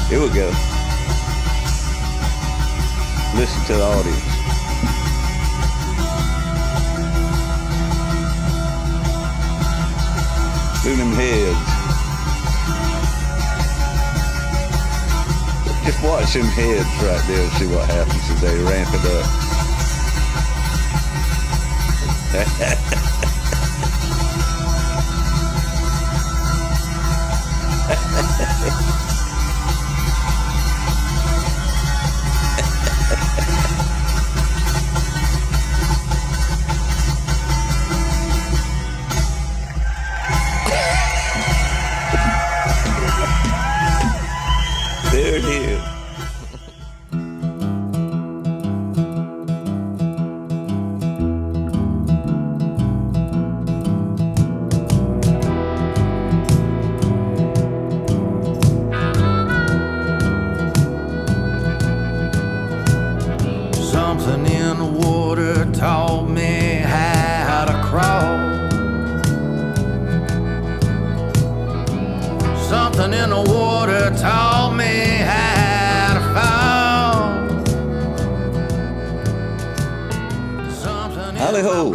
Here we go. Listen to the audience. Look at them heads. Just watch them heads right there and see what happens as they ramp it up. There it is. Something in the water taught me how to crawl. Something in the water taught me how to fall. Something Howdy ho.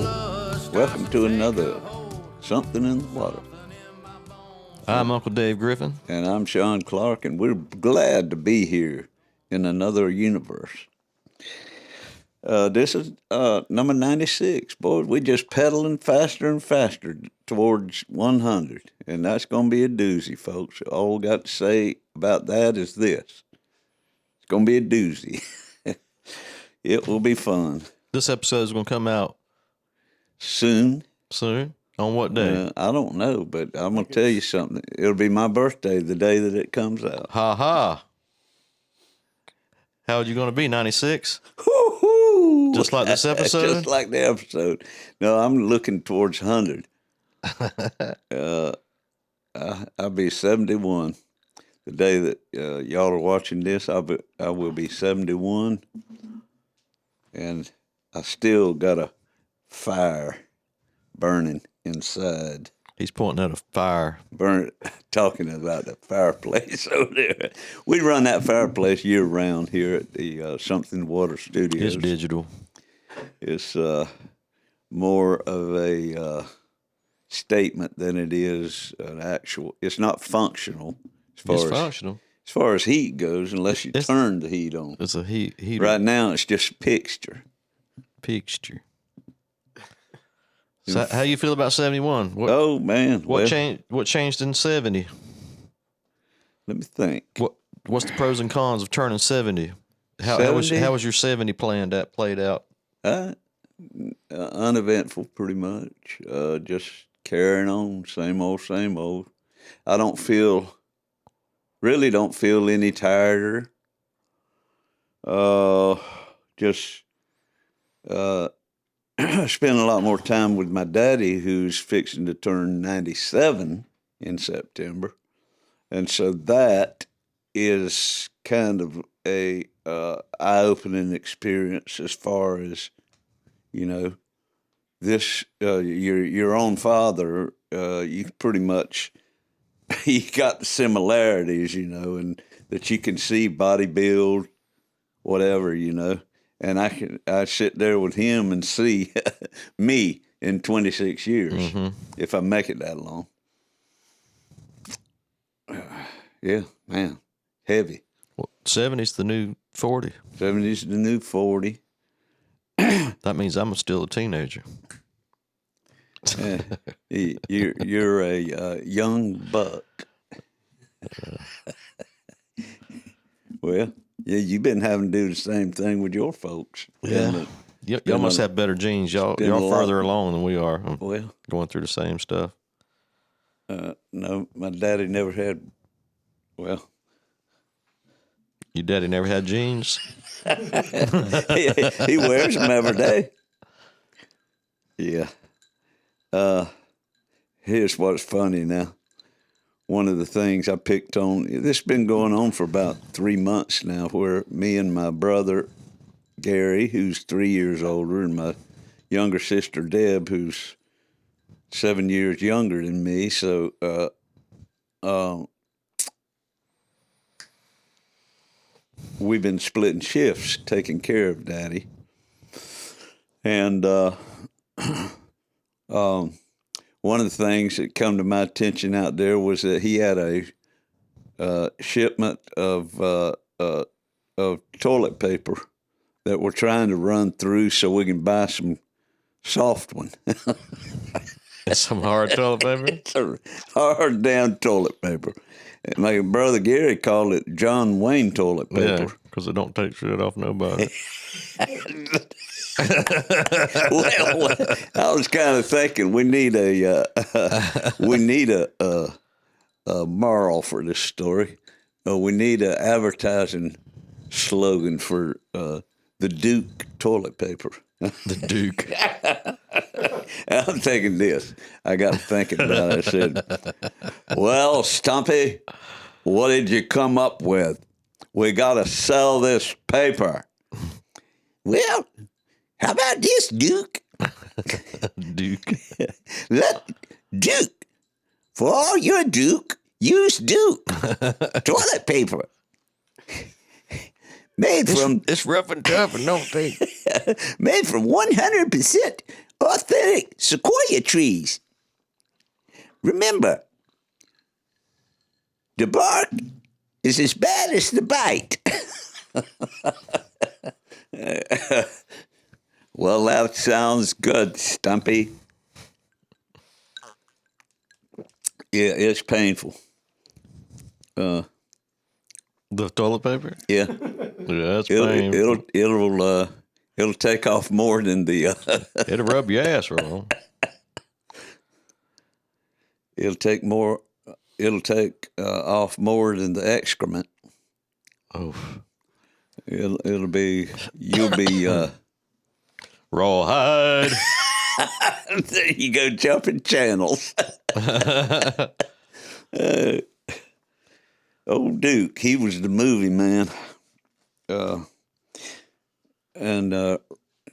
Welcome to another Something in the Water. I'm Uncle Dave Griffin. And I'm Sean Clark, and we're glad to be here in another universe. This is number 96. Boy, we're just pedaling faster and faster towards 100. And that's going to be a doozy, folks. All we got to say about that is this. It's going to be a doozy. It will be fun. This episode is going to come out Soon. On what day? I don't know, but I'm going to tell you something. It'll be my birthday the day that it comes out. Ha ha. How old you going to be, 96? Woo-hoo! Just like this episode? Just like the episode. No, I'm looking towards 100. I'll be 71. The day that y'all are watching this, I will be 71. And I still got a fire burning inside. He's pointing at a fire. Talking about the fireplace over there. We run that fireplace year round here at the Something Water Studios. It's digital. It's more of a statement than it is an actual. It's not functional Functional. as far as heat goes, unless you turn the heat on. It's a heat. Right now, it's just picture. So how you feel about 71? Oh man, What changed in 70? Let me think. What's the pros and cons of turning 70? How was your 70 played out? Uneventful, pretty much. Just carrying on, same old. I really don't feel any tireder. Just spend a lot more time with my daddy, who's fixing to turn 97 in September. And so that is kind of a eye-opening experience as far as, this, your own father, you pretty much, you got the similarities, and that you can see body build, whatever, and I sit there with him and see me in 26 years, if I make it that long. Yeah, man, heavy. Well, 70's the new 40. 70's the new 40. That means I'm still a teenager. You're a young buck. Well, yeah, you've been having to do the same thing with your folks. Yeah. Y'all must have better genes. Y'all further along than we are. Well, going through the same stuff. No, my daddy never had. Well, your daddy never had jeans? He wears them every day. Yeah. Here's what's funny now. One of the things I picked on, this has been going on for about 3 months now, where me and my brother, Gary, who's 3 years older, and my younger sister, Deb, who's 7 years younger than me. So we've been splitting shifts, taking care of Daddy, and one of the things that come to my attention out there was that he had a shipment of toilet paper that we're trying to run through so we can buy some soft one. It's some hard toilet paper. It's a hard down toilet paper. My brother Gary called it John Wayne toilet Yeah, paper. because it don't take shit off nobody. Well, I was kind of thinking we need a moral for this story. We need an advertising slogan for the Duke toilet paper. The Duke. I'm thinking this. I got thinking about it. I said, well, Stumpy, what did you come up with? We got to sell this paper. Well, how about this, Duke? Duke. Let Duke. For all your Duke, use Duke. Toilet paper. Made from It's rough and tough and don't take. made from 100% authentic sequoia trees. Remember, the bark is as bad as the bite. Well, that sounds good, Stumpy. Yeah, it's painful. The toilet paper? Yeah, Yeah, that's painful. it'll take off more than the. It'll rub your ass wrong. It'll take more. It'll take off more than the excrement. Oh, It'll be. You'll be. rawhide. There you go, jumping channels. Old Duke, he was the movie man. And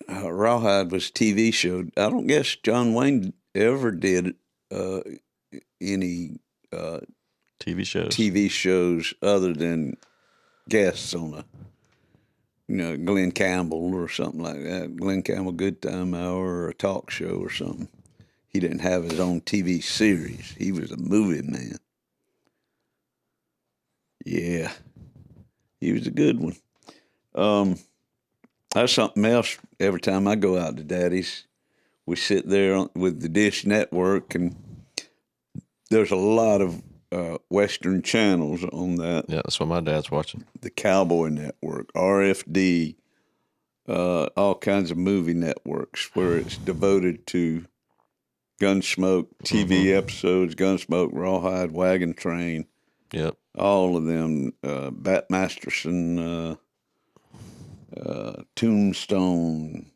Rawhide was TV show. I don't guess John Wayne ever did any TV shows. TV shows other than guests on Glenn Campbell or something like that. Glenn Campbell Good Time Hour or a talk show or something. He didn't have his own TV series. He was a movie man. Yeah. He was a good one. That's something else. Every time I go out to Daddy's, we sit there with the Dish Network, and there's a lot of Western channels on that. Yeah, that's what my dad's watching. The Cowboy Network, RFD, all kinds of movie networks where it's devoted to Gunsmoke TV episodes, Gunsmoke, Rawhide, Wagon Train, Yep. all of them, Bat Masterson, Tombstone,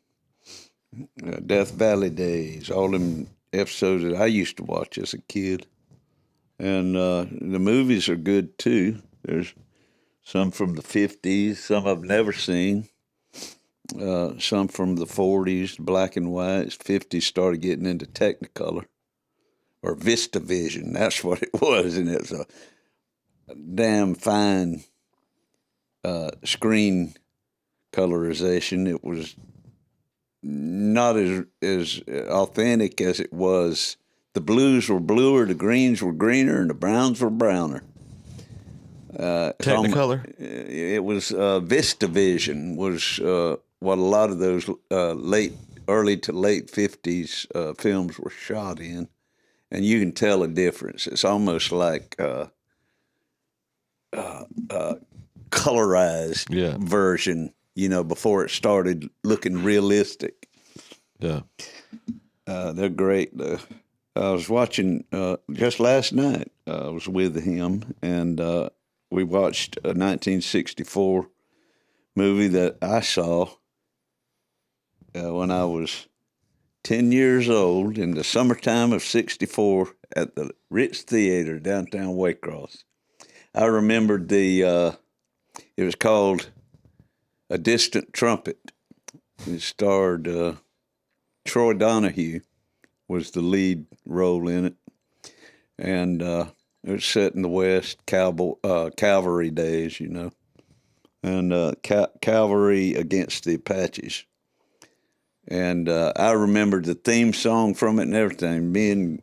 Death Valley Days, all them episodes that I used to watch as a kid. And the movies are good too. There's some from the 50s, some I've never seen. Some from the 40s, black and white. 50s started getting into Technicolor or VistaVision. That's what it was, and it's a damn fine screen colorization. It was not as authentic as it was. The blues were bluer, the greens were greener, and the browns were browner. Technicolor? It was VistaVision was what a lot of those early to late 50s films were shot in, and you can tell a difference. It's almost like colorized version, before it started looking realistic. Yeah. They're great. I was watching just last night. I was with him, and we watched a 1964 movie that I saw when I was 10 years old in the summertime of '64 at the Ritz Theater downtown Waycross. I remembered it was called A Distant Trumpet. It starred Troy Donahue was the lead role in it. And it was set in the West, cavalry days, and cavalry against the Apaches. And I remember the theme song from it and everything. Me and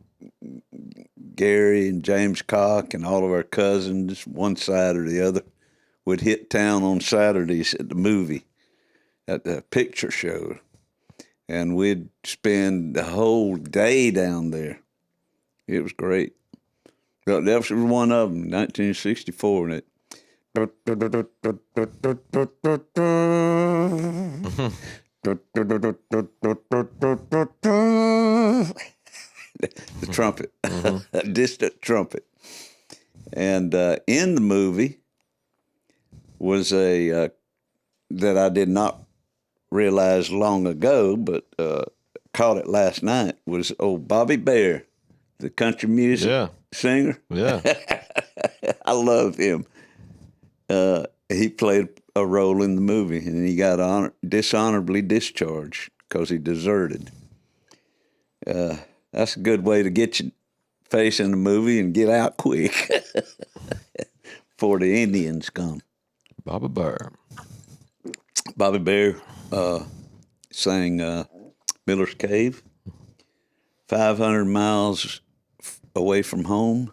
Gary and James Cock and all of our cousins, one side or the other, would hit town on Saturdays at the movie, at the picture show. And we'd spend the whole day down there. It was great. But that was one of them, 1964. And it. The trumpet, a distant trumpet. And in the movie was a that I did not realize long ago, but caught it last night, was old Bobby Bare, the country music singer. Yeah. I love him. He played a role in the movie, and he got dishonorably discharged because he deserted. That's a good way to get your face in the movie and get out quick before the Indians come. Bobby Bare. Bobby Bare sang Miller's Cave, 500 miles away from home,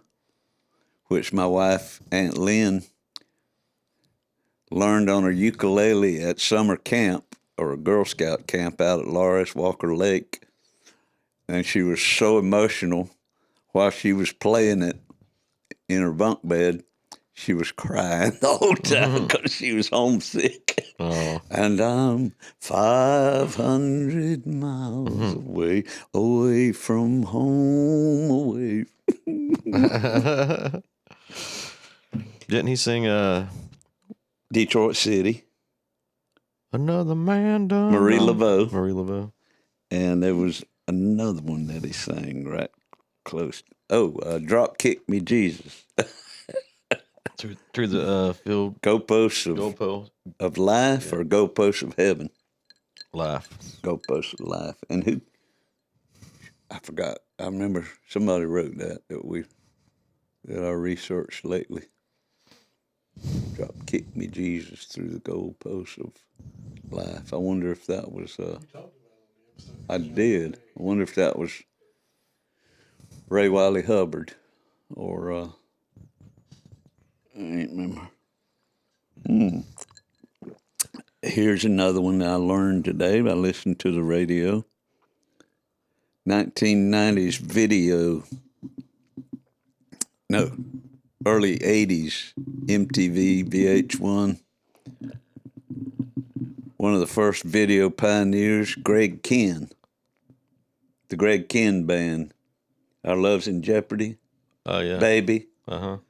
which my wife, Aunt Lynn, learned on her ukulele at summer camp or a Girl Scout camp out at Lawrence Walker Lake. And she was so emotional while she was playing it in her bunk bed. She was crying the whole time because she was homesick. Oh. And I'm 500 miles away from home, away. Didn't he sing Detroit City. Another Man Done? Marie Laveau. Marie Laveau. And there was another one that he sang right close. Drop Kick Me Jesus. Through the field. Goalposts of life or goalposts of heaven? Life. Goalposts of life. And who? I forgot. I remember somebody wrote that I researched lately. Drop Kick Me Jesus through the goalposts of life. I wonder if that was. I did. I wonder if that was Ray Wiley Hubbard or. I ain't remember. Here's another one that I learned today. I listened to the radio. 1990s video. No, early 80s MTV, VH1. One of the first video pioneers, Greg Kihn. The Greg Kihn Band. Our Love's in Jeopardy. Oh, yeah. Baby. Uh-huh.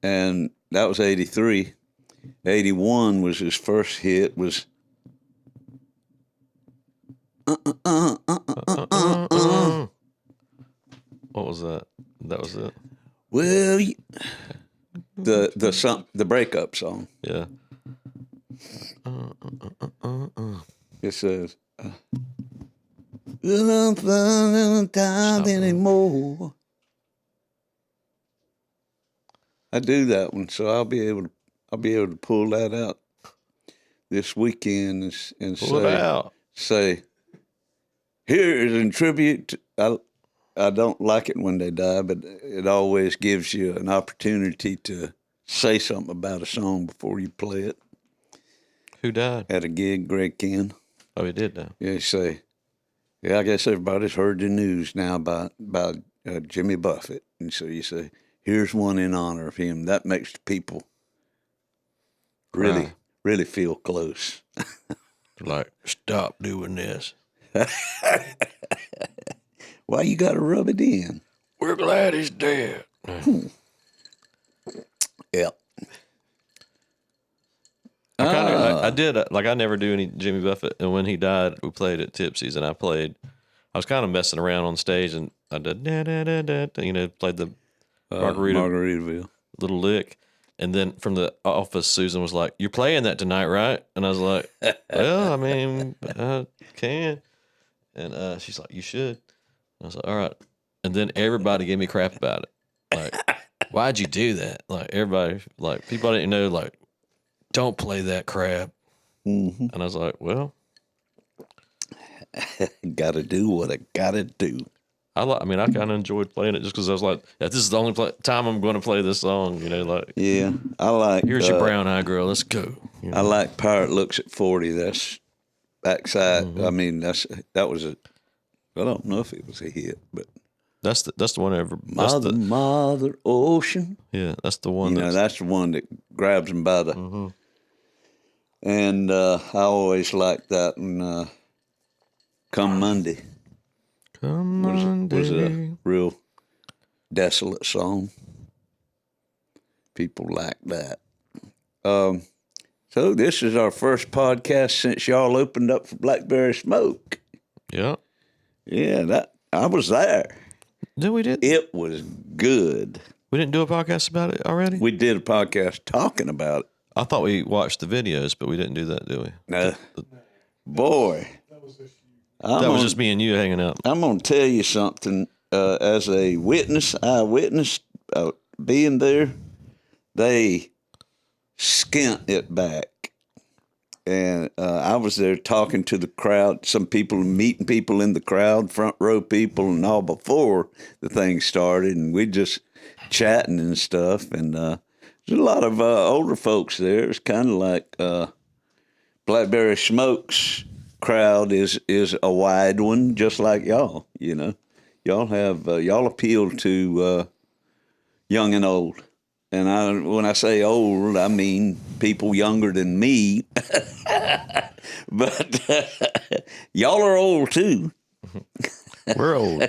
And that was 83. 81 was his first hit, was What was that? That was it. Well, the breakup song. Yeah. It says, "We're not finding time anymore." I do that one, so I'll be able to pull that out this weekend and Pull it out. say, here is in tribute to, I don't like it when they die, but it always gives you an opportunity to say something about a song before you play it. Who died? At a gig, Greg Kihn. Oh, he did die. Yeah, you say, yeah, I guess everybody's heard the news now about Jimmy Buffett. And so you say, here's one in honor of him. That makes the people really feel close. Like, stop doing this. Why you got to rub it in? We're glad he's dead. Yep. I did, I never do any Jimmy Buffett. And when he died, we played at Tipsy's, and I was kind of messing around on stage, and I did, played the Margaritaville. little lick. And then from the office, Susan was like, "You're playing that tonight, right?" And I was like, "Well, I mean, I can." And she's like, "You should." And I was like, "All right." And then everybody gave me crap about it. Like, why'd you do that? Like, everybody, like, people I didn't know, like, don't play that crap. Mm-hmm. And I was like, well, Got to do what I got to do. I mean, I kind of enjoyed playing it just because I was like, yeah, this is the only time I'm going to play this song. You know, like, Yeah, I like. here's your brown eye girl. Let's go. You know? I like Pirate Looks at 40. That's backside. I mean, that was a. I don't know if it was a hit, but That's the one ever. That's Mother Ocean. yeah, that's the one. You know, that's the one that grabs him by the. And I always liked that. And Come Monday Come was a real desolate song. People like that. So this is our first podcast since y'all opened up for Blackberry Smoke. Yeah. Yeah, that I was there. No, we did. It was good. We didn't do a podcast about it already. We did a podcast talking about it. I thought we watched the videos, but we didn't do that, did we? No, boy, That was just me and you hanging out. I'm gonna tell you something. As a eyewitness, being there, they skint it back. And I was there talking to the crowd, some people, meeting people in the crowd, front row people, and all before the thing started. And we just chatting and stuff. And there's a lot of older folks there. It's kind of like Blackberry Smoke's crowd is a wide one, just like y'all. You know, y'all appeal to young and old. And when I say old, I mean people younger than me. But y'all are old too. We're old.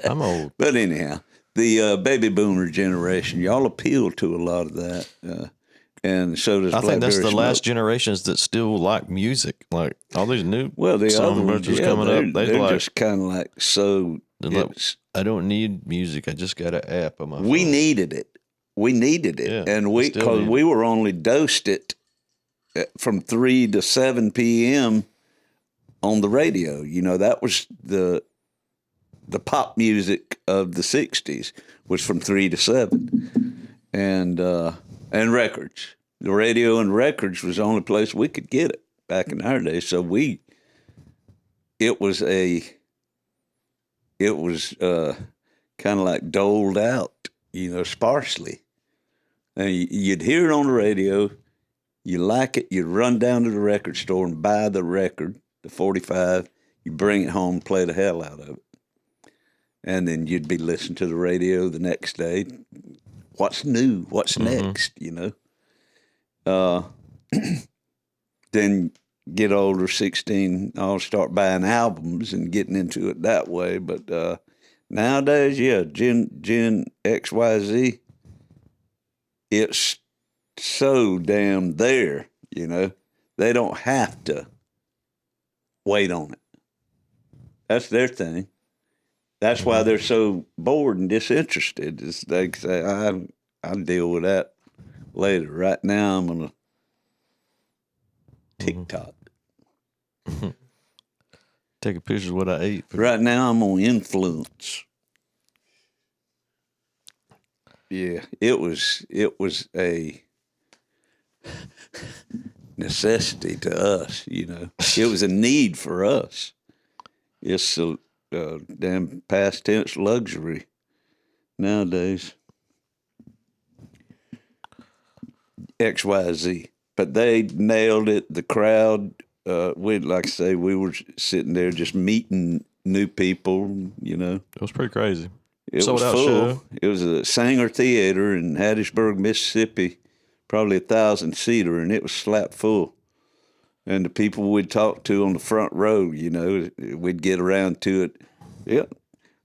I'm old. But anyhow, the baby boomer generation, y'all appeal to a lot of that. And so does I think that's Blackberry the last Smoke. generations that still like music. Like all these new Well, the some other of them are ones, just yeah, coming up. they're like, just kind of like, so they're like, it's, I don't need music. I just got an app on my phone. we needed it. We needed it. Yeah, And we still because need we were only dosed it from 3 to 7 p.m. on the radio. You know, that was the pop music of the 60s was from 3 to 7. And records. The radio and records was the only place we could get it back in our day. So it was kind of like doled out, you know, sparsely. And you'd hear it on the radio, you like it, you'd run down to the record store and buy the record, the 45, you bring it home, play the hell out of it. And then you'd be listening to the radio the next day. What's new? What's next? You know? Then get older, 16, I'll start buying albums and getting into it that way. But nowadays, yeah, Gen XYZ, it's so damn there, you know. They don't have to wait on it. That's their thing. That's why they're so bored and disinterested. Is they say, I'll deal with that later. Right now, I'm on a TikTok. Take a picture of what I ate. Right now, I'm on influence. Yeah, it was a necessity to us, you know. It was a need for us. It's a damn past tense luxury nowadays. XYZ. But they nailed it. The crowd, like I say, we were sitting there just meeting new people, you know. It was pretty crazy. It Sold was out full. show. It was a Sanger Theater in Hattiesburg, Mississippi, probably 1,000-seater, and it was slap full. And the people we'd talk to on the front row, you know, we'd get around to it. Yeah,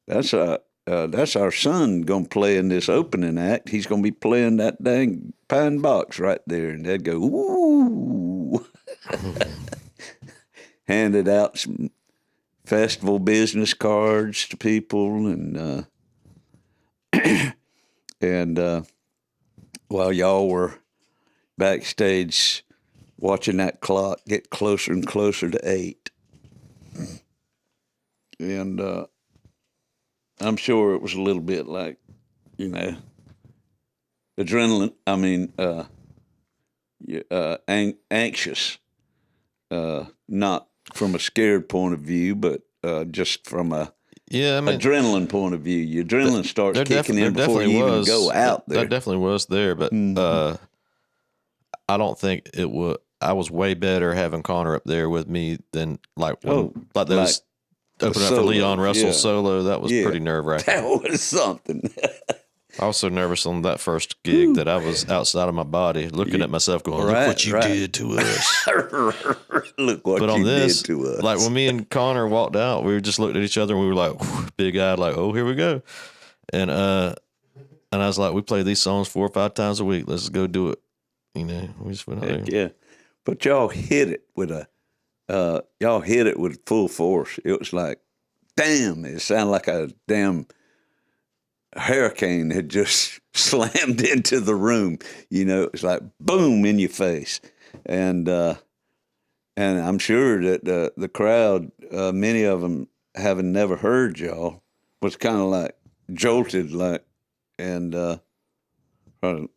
that's our son going to play in this opening act. He's going to be playing that dang pine box right there. And they'd go, ooh. Handed out some festival business cards to people. And while y'all were backstage watching that clock get closer and closer to 8. And I'm sure it was a little bit like, you know, adrenaline. I mean, anxious, not from a scared point of view, but just from a Yeah, I mean, adrenaline point of view. Your adrenaline starts kicking in before you even go out there. That definitely was there, but I don't think it would. I was way better having Connor up there with me than like when, like those opening up for solo, Leon Russell yeah. solo. That was pretty nerve wracking. That was something. I was so nervous on that first gig that I was outside of my body, looking at myself, going, "Look what you did to us." Look what But you on this, did to us. like when me and Connor walked out, we just looked at each other and we were like, big eyed, like, "Oh, here we go." And I was like, "We play these songs 4 or 5 times a week. Let's go do it." You know, we just went out there. Yeah, but y'all hit it with full force. It was like, damn! It sounded like a damn hurricane had just slammed into the room. You know, it was like boom in your face, and I'm sure that the crowd, many of them having never heard y'all, was kind of like jolted, like, and probably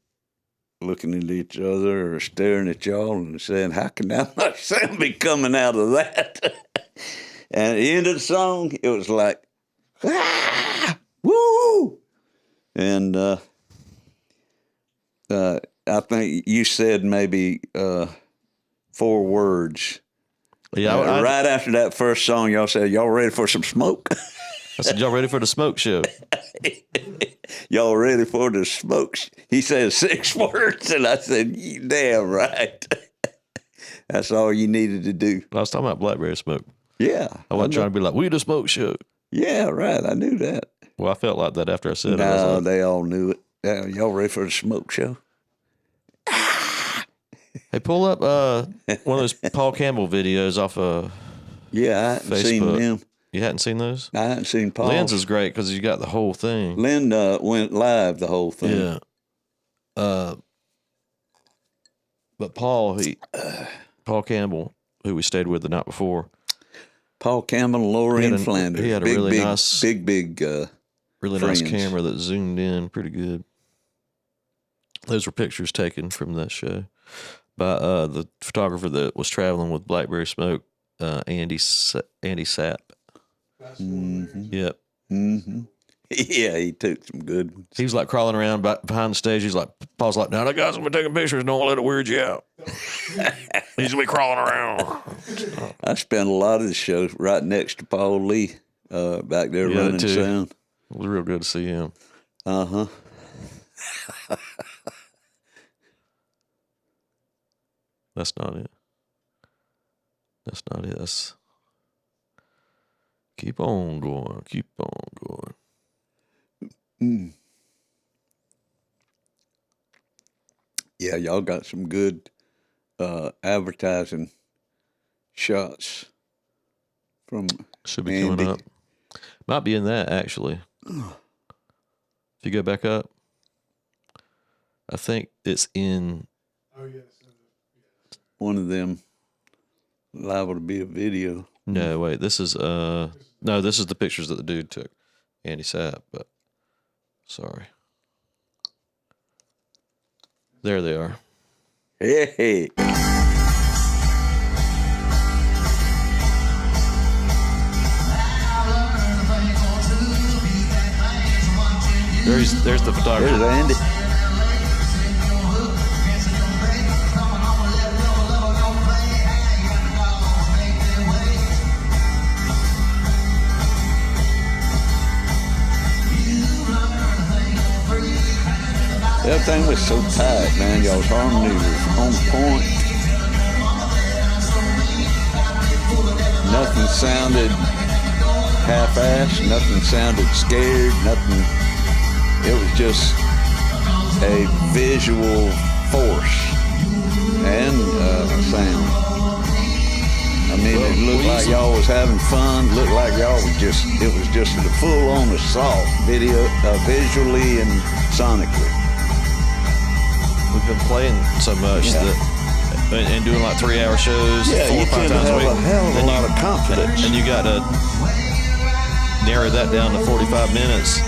looking at each other or staring at y'all and saying, "How can that much sound be coming out of that?" And at the end of the song, it was like, "Ah, woo!" And I think you said maybe 4 words. Yeah, Right after that first song, y'all said, "Y'all ready for some smoke?" I said, "Y'all ready for the smoke show?" Y'all ready for the smoke? He said 6 words, and I said, "You damn right." That's all you needed to do. I was talking about Blackberry Smoke. Yeah. I wasn't trying to be like, "We the smoke show." Yeah, right. I knew that. Well, I felt like that after I said it. I No, was like, they all knew it. Yeah, y'all ready for the smoke show? "Hey, pull up one of those Paul Campbell videos off of Yeah, I hadn't seen Facebook." them. You hadn't seen those? I hadn't seen Paul. Lynn's is great because you got the whole thing. Lynn went live the whole thing. Yeah. But Paul Campbell, who we stayed with the night before, Paul Campbell and Lorraine Flanders. he had a big, really big, nice, big, really friends. nice camera that zoomed in pretty good. Those were pictures taken from that show by the photographer that was traveling with Blackberry Smoke, Andy Sapp. Mm-hmm. Yep. Mm-hmm. Yeah, he took some good ones. He was like crawling around behind the stage. He's like, Paul's like, "Now the guys will be taking pictures. Don't let it weird you out." He's gonna be crawling around. I spent a lot of the show right next to Paul Lee back there Yeah, running too. sound. It was real good to see him. Uh-huh. That's not it. That's not it. That's keep on going. Keep on going. Mm. Yeah, y'all got some good advertising shots from Should be Andy. coming up. Might be in that actually. If you go back up, I think it's in. One of them liable to be a video. No, wait. This is no. This is the pictures that the dude took, Andy Sapp. But sorry, there they are. Hey. There's the photographer. There's Andy. Everything was so tight, man. Y'all's harmony was on point. Nothing sounded half-assed. Nothing sounded scared. Nothing. It was just a visual force and sound. I mean, it looked like y'all was having fun. Looked like y'all was just. It was just a full-on assault, visually and sonically. We've been playing so much that and doing like 3-hour shows 4 you or 5 tend to times a have week. a hell of a Then lot of confidence. And you got to narrow that down to 45 minutes.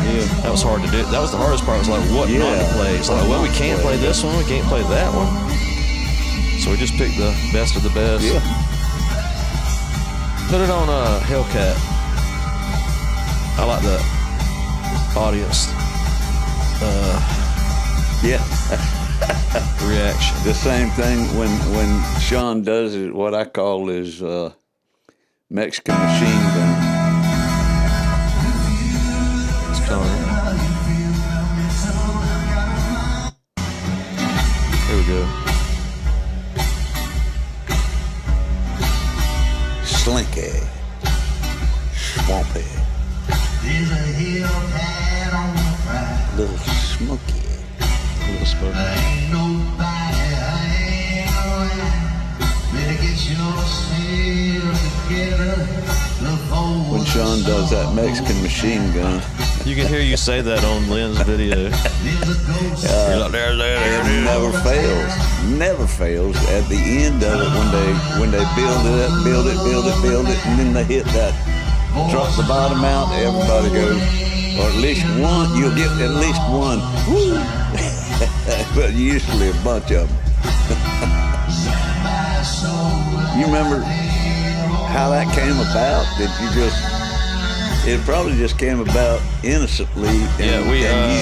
Yeah, that was hard to do. That was the hardest part. It was like, what not to play? It's like, well, we can't play this one. We can't play that one. So we just picked the best of the best. Yeah. Put it on Hellcat. I like the audience Yeah. reaction. The same thing when Sean does it, what I call his Mexican machine gun. It's Connor. Here we go. Slinky. Swampy. There's a hill pad on the right. Little smoky. A little smoke. Ain't nobody hanging around. Better get yourself together before When Sean does that Mexican machine gun, You can hear you say that on Lynn's video. You're like, there it it is. never fails. Never fails. At the end of it, when they build it up, build it, and then they hit that, drop the bottom out, everybody goes, or at least one, you'll get at least one. Woo! But usually a bunch of them. You remember how that came about? Did you just? It probably just came about innocently. And, Yeah, we, and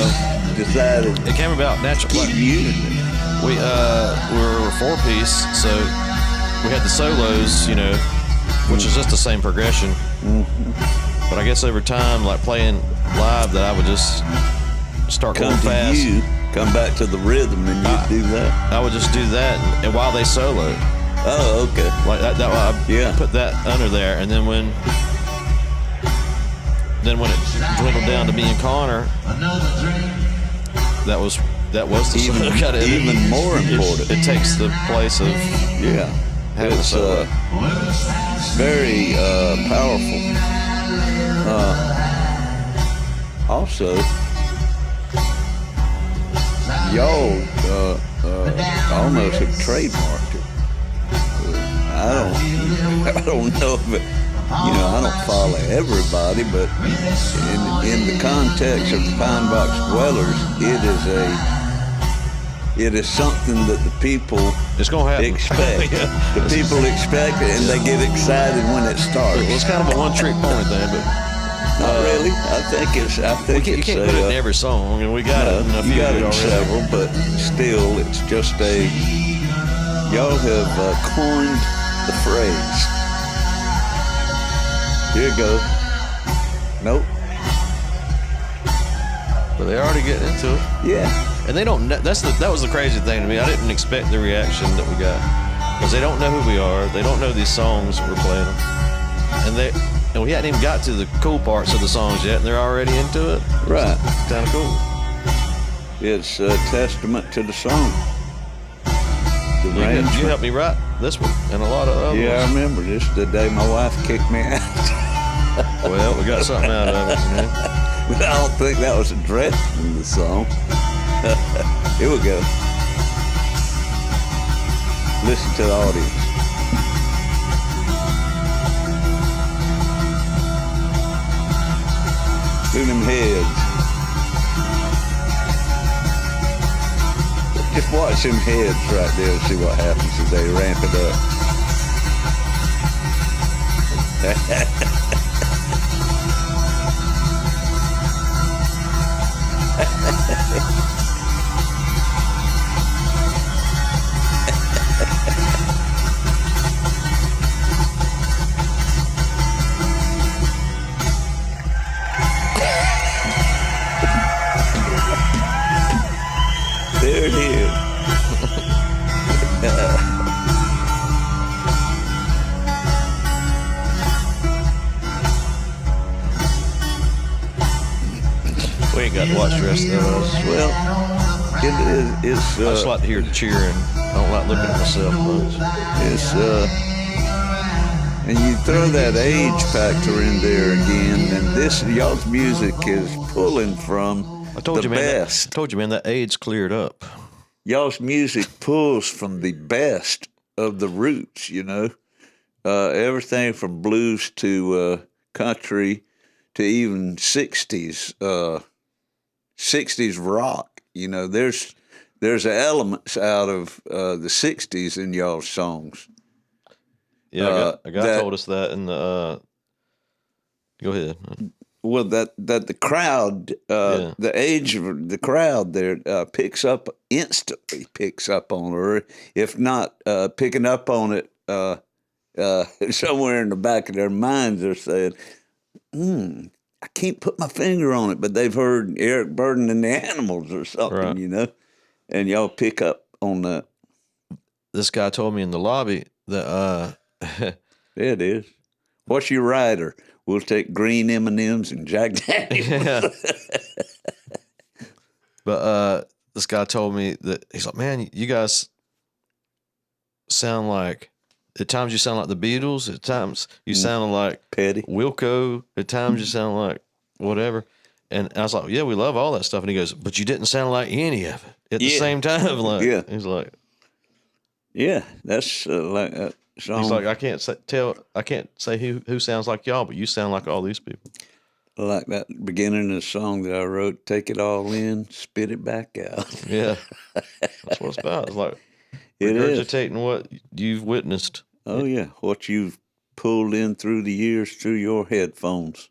you decided It came about natural. keep using it. We were a 4-piece, so we had the solos, which is just the same progression. But I guess over time, like playing live, that I would just start Come going to fast. you, come back to the rhythm, and you do that. I would just do that, and while they solo, Oh, okay. like that I Yeah. put that under there, and then when it dwindled down to me and Connor, that was the Even, kinda- even more important. It takes the place of Yeah, having it's solo. very powerful. Also, y'all almost have trademarked it. I don't know if it, I don't follow everybody, but in the context of the Pine Box Dwellers, it is something that the people It's gonna happen. expect. Yeah. The people expect it, and they get excited when it starts. Well, it's kind of a one-trick pony thing, but Not really. I think you it's can't put it in every song, and we got it in a few you got it in already. several, but still, it's just y'all have coined the phrase. Here you go. Nope. But they already get into it, Yeah. and they don't. That was the crazy thing to me. I didn't expect the reaction that we got, because they don't know who we are. They don't know these songs we're playing them, and we hadn't even got to the cool parts of the songs yet, and they're already into it. Right. Kind of cool. It's a testament to the song. The You arrangement. helped me write this one and a lot of other Yeah, I ones. remember this the day my wife kicked me out. Well, we got something out of it. But I don't think that was addressed in the song. Here we go. Listen to the audience. Look at them heads. Just watch them heads right there and see what happens as they ramp it up. There it is. We ain't got to watch the rest of those. Well, it's I just like to hear the cheering. I don't like looking at myself much. And you throw that age factor in there again, and this y'all's music is pulling from I told the you, man. best. I told you, man. That AIDS cleared up. Y'all's music pulls from the best of the roots, everything from blues to country to even 60s rock. there's elements out of the '60s in y'all's songs. Yeah, a guy that- told us that in the. Go ahead. Well, that the crowd, Yeah. the age of the crowd there instantly picks up on it, or if not picking up on it, somewhere in the back of their minds they're saying, I can't put my finger on it, but they've heard Eric Burdon and the Animals or something, Right. you know, and y'all pick up on that. This guy told me in the lobby that There it is. What's your rider? We'll take green M&Ms and Jack Daniels. yeah. But this guy told me that he's like, man, you guys sound like at times you sound like the Beatles, at times you sound like Petty. Wilco, at times you sound like whatever. And I was like, yeah, we love all that stuff. And he goes, but you didn't sound like any of it at the Yeah. same time. Like, Yeah. he's like, Yeah, that's like that song. he's like, I can't say who sounds like y'all, but you sound like all these people. Like that beginning of the song that I wrote, take it all in, spit it back out. Yeah, that's what it's about. It's like It is. regurgitating what you've witnessed. Oh, yeah. What you've pulled in through the years through your headphones.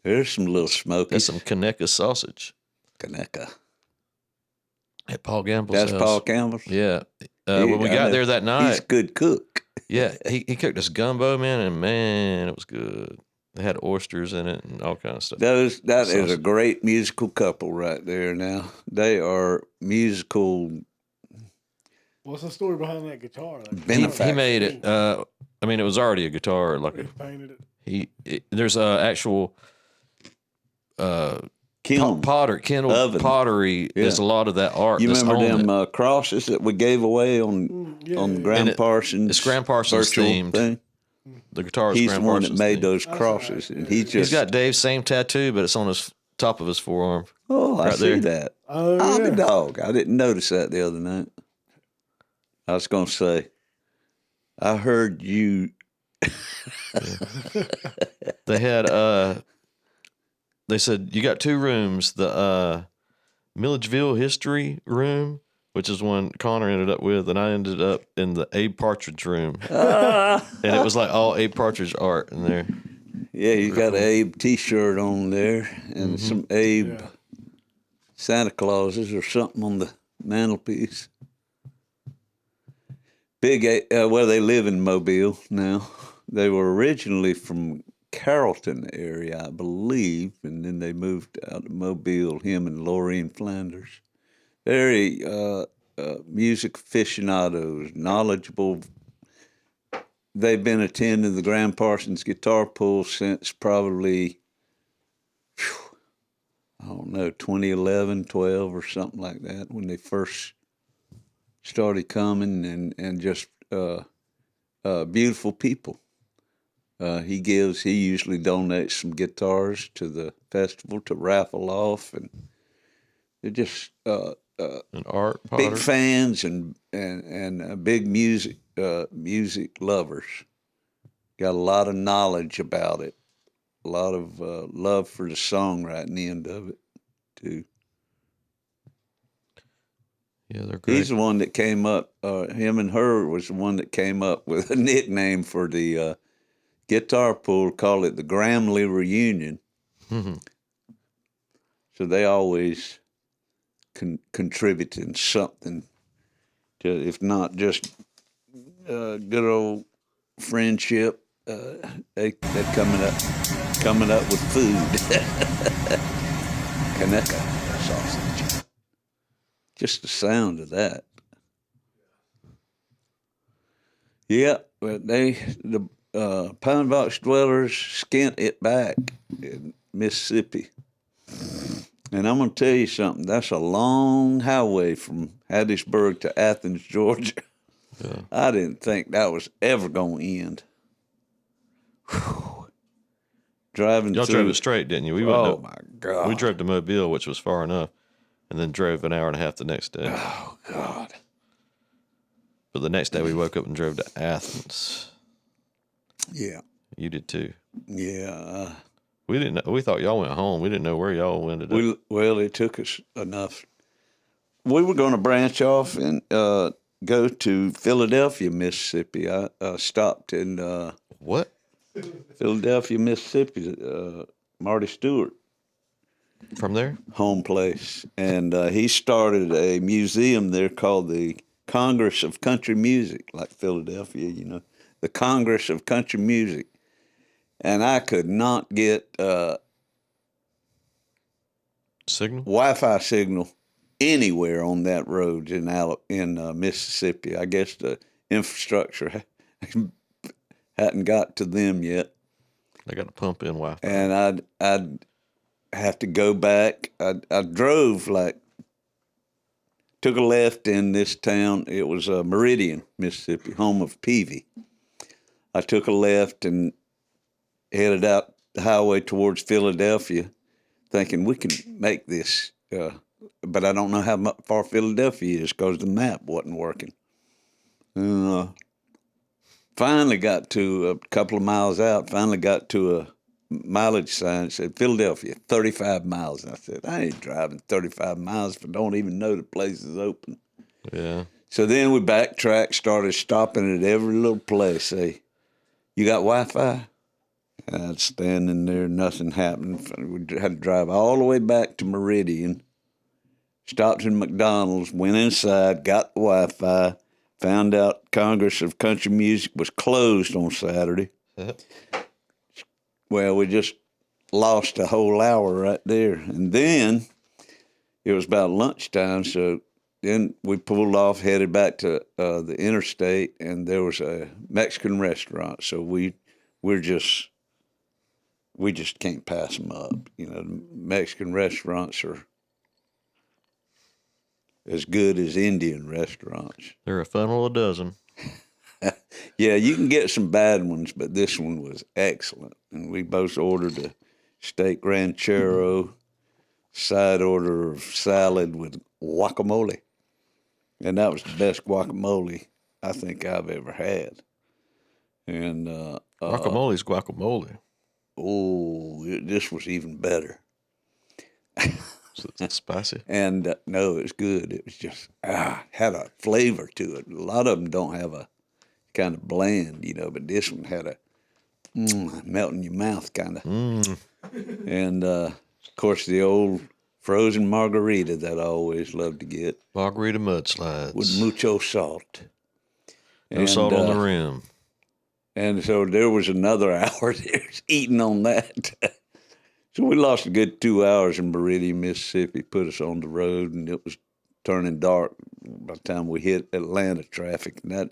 There's some little smoky. That's some Kaneka sausage Kaneka. at Paul Gamble's That's house. Paul Campbell's. Yeah. He- When we I got know. there that He's night, a good cook. yeah, he cooked us gumbo, man, and man, it was good. They had oysters in it and all kinds of stuff. That is a Sausage. great musical couple right there now. They are musical What's the story behind that guitar? Like, benefactors. He made it. I mean, it was already a guitar. Like he painted it. there's actual Kiln. Kendall Oven. pottery. Yeah. There's a lot of that art. You that's remember on them it. crosses that we gave away on Yeah, on yeah. Graham And it- Parsons? it's Graham Parsons virtual themed. thing? The guitar is He's Graham the one that Parsons made thing. those That's crosses, right. and he just He's got Dave's same tattoo, but it's on his top of his forearm. I right see there. that. Oh, Oh, yeah. the dog! I didn't notice that the other night. I was gonna say, I heard you. They had they said you got two rooms, the Milledgeville history room, which is one Connor ended up with, and I ended up in the Abe Partridge room. And it was like all Abe Partridge art in there. Yeah, you got an Abe T-shirt on there, and some Abe Yeah. Santa Clauses or something on the mantelpiece. Big, well, they live in Mobile now. They were originally from Carrollton area, I believe, and then they moved out to Mobile. Him and Laureen Flanders, very music aficionados, knowledgeable. They've been attending the Graham Parsons Guitar Pool since probably, I don't know, 2011, 12 or something like that, when they first started coming, and just beautiful people. He usually donates some guitars to the festival to raffle off, and they're just And art big potter. fans and big music lovers. Got a lot of knowledge about it, a lot of love for the songwriting end of it too. Yeah, they're great. He's the one that came up. Him and her was the one that came up with a nickname for the guitar pool. Call it the Gramley Reunion. Mhm. So they always contributing something to, if not just good old friendship. They're coming up with food. Kaneka sausage. Just the sound of that. Yeah, but the Pine Box dwellers skint it back in Mississippi. And I'm going to tell you something. That's a long highway from Hattiesburg to Athens, Georgia. Yeah. I didn't think that was ever going to end. Whew. Driving Y'all through. drove it straight, didn't you? We Oh, went my God. we drove to Mobile, which was far enough, and then drove an hour and a half the next day. Oh, God. But the next day we woke up and drove to Athens. Yeah. You did too. Yeah. We didn't know. We thought y'all went home. We didn't know where y'all ended up. Well, it took us enough. we were going to branch off and go to Philadelphia, Mississippi. I stopped in What? Philadelphia, Mississippi. Marty Stewart From there? home place, and he started a museum there called the Congress of Country Music, like Philadelphia, the Congress of Country Music. And I could not get Signal? Wi-Fi signal anywhere on that road in Mississippi. I guess the infrastructure hadn't got to them yet, They got to pump in Wi-Fi. and I'd have to go back. I drove took a left in this town. It was Meridian, Mississippi, home of Peavy. I took a left and headed out the highway towards Philadelphia, thinking we can make this. But I don't know how far Philadelphia is because the map wasn't working. Finally got to a couple of miles out, finally got to a mileage sign that said Philadelphia, 35 miles. And I said, I ain't driving 35 miles if I don't even know the place is open. Yeah. So then we backtracked, started stopping at every little place. Say, you got Wi-Fi? And I'd stand in there, nothing happened. We had to drive all the way back to Meridian, stopped in McDonald's, went inside, got the Wi-Fi, found out Congress of Country Music was closed on Saturday. Well, we just lost a whole hour right there. And then it was about lunchtime, so then we pulled off, headed back to the interstate, and there was a Mexican restaurant. So we just can't pass them up. The Mexican restaurants are as good as Indian restaurants. They're a funnel a dozen. Yeah, you can get some bad ones, but this one was excellent. And we both ordered a steak ranchero, side order of salad with guacamole. And that was the best guacamole I think I've ever had. And Guacamole's guacamole. This was even better. It's spicy. And no, it was good. It was just had a flavor to it. A lot of them don't have a kind of bland, but this one had a melt in your mouth kind of. And of course, the old frozen margarita that I always loved to get Margarita mudslides. with mucho salt. No salt on the rim. And so there was another hour there eating on that. So we lost a good 2 hours in Meridian, Mississippi, put us on the road, and it was turning dark by the time we hit Atlanta traffic. And that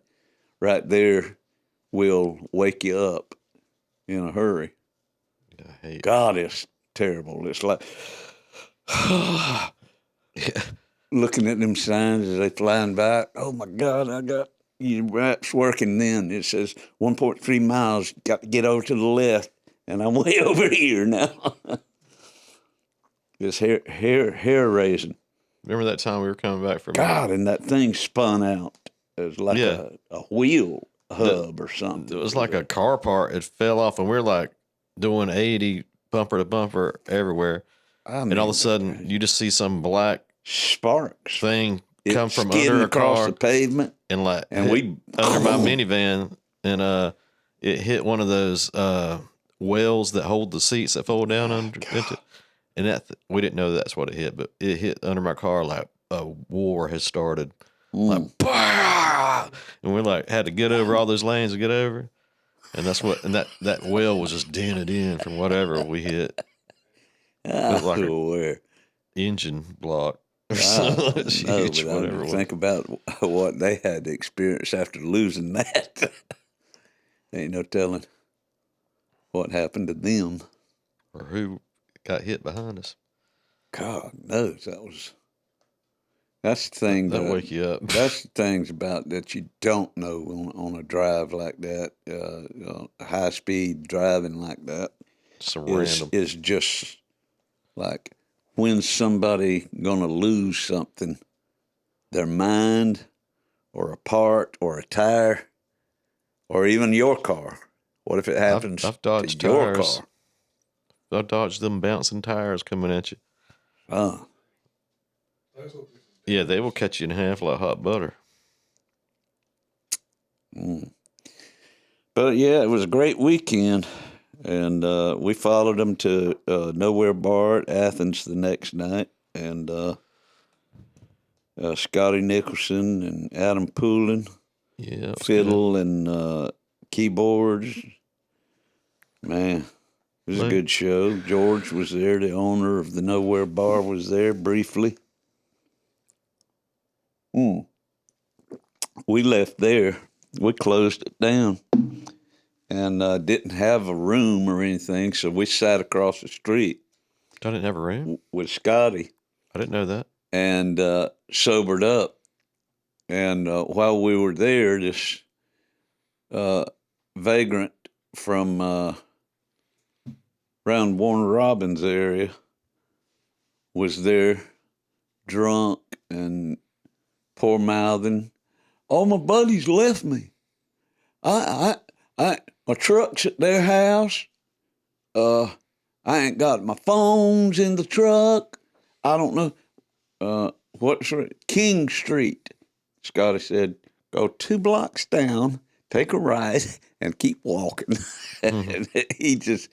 right there will wake you up in a hurry. I hate God, it's terrible. It's like looking at them signs as they flying by. Oh, my God, I got your rap's working then. It says 1.3 miles, got to get over to the left. And I'm way over here now. It's hair raising. Remember that time we were coming back from God, and that thing spun out. It was like Yeah. a wheel hub or something. It was like a car part. It fell off, and we're like doing 80 bumper to bumper everywhere. And all of a sudden, you just see some black sparks thing It come from skidding under a across car the pavement. and we under my minivan, and it hit one of those wells that hold the seats that fold down under it. And we didn't know that's what it hit, but it hit under my car like a war has started. Like, bah! And we had to get over all those lanes to get over. And that's what, and that well was just dented in from whatever we hit. It was like an engine block. Or something. No, but I think about what they had to experience after losing that. Ain't no telling what happened to them. Or who got hit behind us. God knows that's the thing That'll wake you up. That's the things about that you don't know on a drive like that, high speed driving like that. Some random. Is just like when's somebody gonna lose something, their mind, or a part, or a tire, or even your car. What if it happens I've dodged to your tires. car? I've dodged them bouncing tires coming at you. Yeah, they will cut you in half like hot butter. But yeah, it was a great weekend, and we followed them to Nowhere Bar at Athens the next night, and Scotty Nicholson and Adam Poulin, Yeah, it was good. fiddle and keyboards. Man, it was a Right. good show. George was there. The owner of the Nowhere Bar was there briefly. We left there. We closed it down and didn't have a room or anything, so we sat across the street I didn't have a room. with Scotty I didn't know that. and sobered up. And while we were there, this vagrant from around Warner Robins area was there, drunk and poor mouthing. All my buddies left me. My truck's at their house. I ain't got my phones in the truck. I don't know. What's King Street? Scotty said, go 2 blocks down, take a right, and keep walking. And he just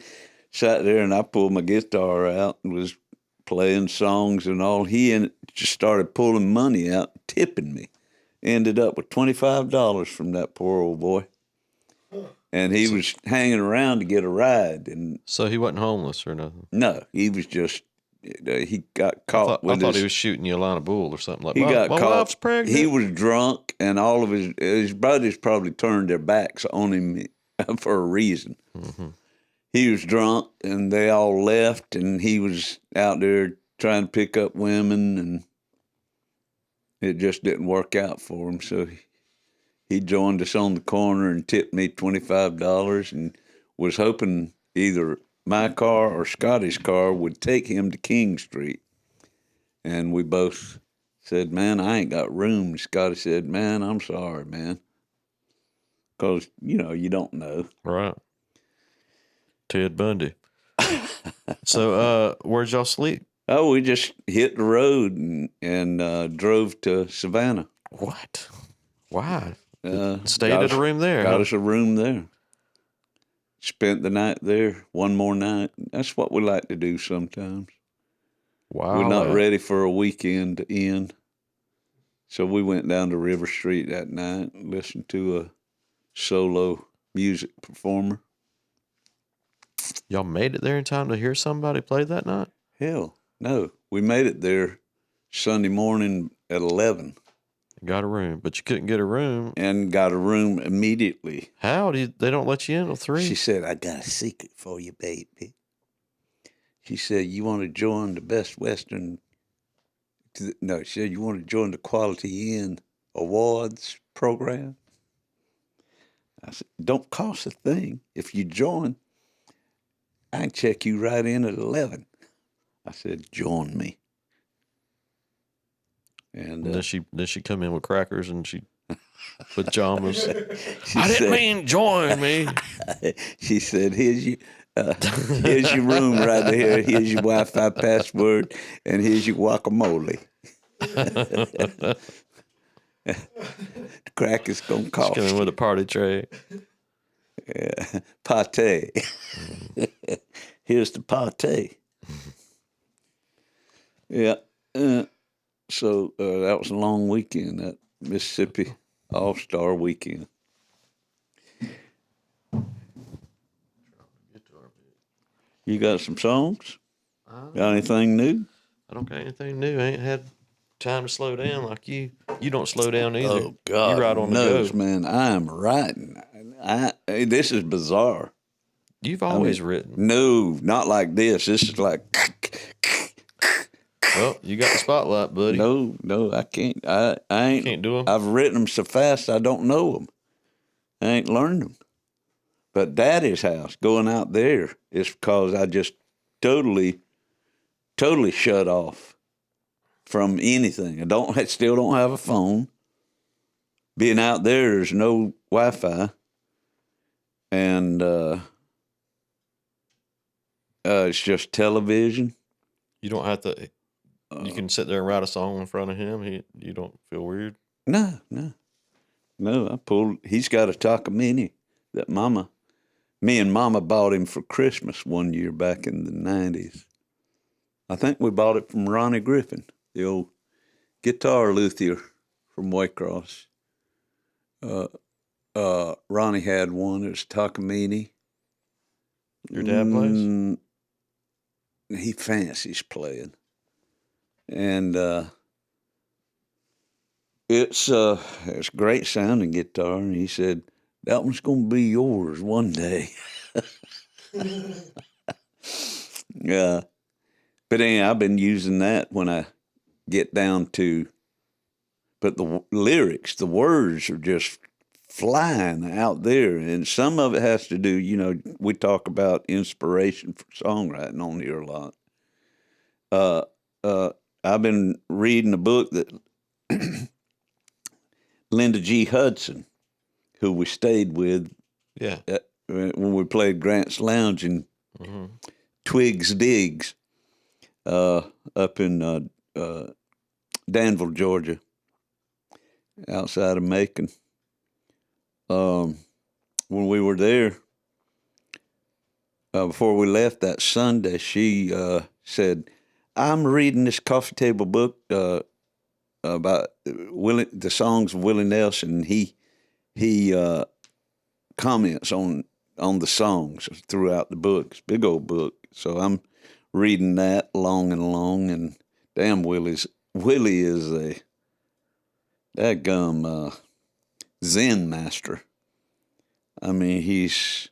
sat there, and I pulled my guitar out and was playing songs and all. He just started pulling money out, tipping me. Ended up with $25 from that poor old boy. And he was hanging around to get a ride. And So he wasn't homeless or nothing. no, he was just, he got I caught thought, with he his, was shooting you a line of bull or something like. he My got caught. wife's pregnant. He was drunk, and all of his buddies probably turned their backs on him for a reason. Mm-hmm. He was drunk, and they all left, and he was out there trying to pick up women, and it just didn't work out for him. So he joined us on the corner and tipped me $25 and was hoping either my car or Scotty's car would take him to King Street. And we both said, man, I ain't got room. And Scotty said, man, I'm sorry, man. Because, you don't know. Right. Ted Bundy. So, where'd y'all sleep? Oh, we just hit the road and drove to Savannah. What? Why? Stayed Got at a us- room there. Got huh? us a room there. Spent the night there. One more night. That's what we like to do sometimes. Wow. We're not ready for a weekend to end. So we went down to River Street that night and listened to a solo music performer. Y'all made it there in time to hear somebody play that night? Hell, no. We made it there Sunday morning at 11 Got a room, but you couldn't get a room. and got a room immediately. How? They don't let you in till 3? She said, I got a secret for you, baby. She said, you want to join the Best Western? No, she said, you want to join the Quality Inn Awards program? I said, don't cost a thing. If you join, I can check you right in at 11. I said, join me. And And then she come in with crackers and she pajamas. she I didn't said, mean join me. she said, here's your room right there. Here's your Wi-Fi password, and here's your guacamole. The crack is gonna She cost come in with a party tray. pate. Here's the pate. Yeah. So that was a long weekend. That Mississippi All-Star weekend. You got some songs? Got anything new? I don't got anything new. I ain't had time to slow down like you. You don't slow down either. Oh God, you ride on knows, the go. man. I am writing. This is bizarre. You've always written. No, not like this. This is like Well, you got the spotlight, buddy. no, I can't. I ain't. Can't do 'em? I've written them so fast I don't know them. I ain't learned them. But Daddy's house, going out there, is because I just totally shut off from anything. I still don't have a phone. Being out there's no Wi-Fi, and it's just television. You don't have to. You can sit there and write a song in front of him. You don't feel weird. No. He's got a Takamine that me and Mama bought him for Christmas one year back in the 90s. I think we bought it from Ronnie Griffin, the old guitar luthier from Waycross. Ronnie had one. It was Takamine. Your dad plays? He fancies playing. And it's great sounding guitar. And he said, that one's going to be yours one day. Yeah. But anyway, I've been using that when I get down to, but the lyrics, the words are just flying out there. And some of it has to do, we talk about inspiration for songwriting on here a lot. I've been reading a book that Linda G. Hudson, who we stayed with when we played Grant's Lounge in Twigs Digs up in Danville, Georgia, outside of Macon. When we were there, before we left that Sunday, she said, I'm reading this coffee table book about the songs of Willie Nelson. He comments on the songs throughout the book. It's a big old book. So I'm reading that along, and damn, Willie is a dadgum Zen master. I mean, he's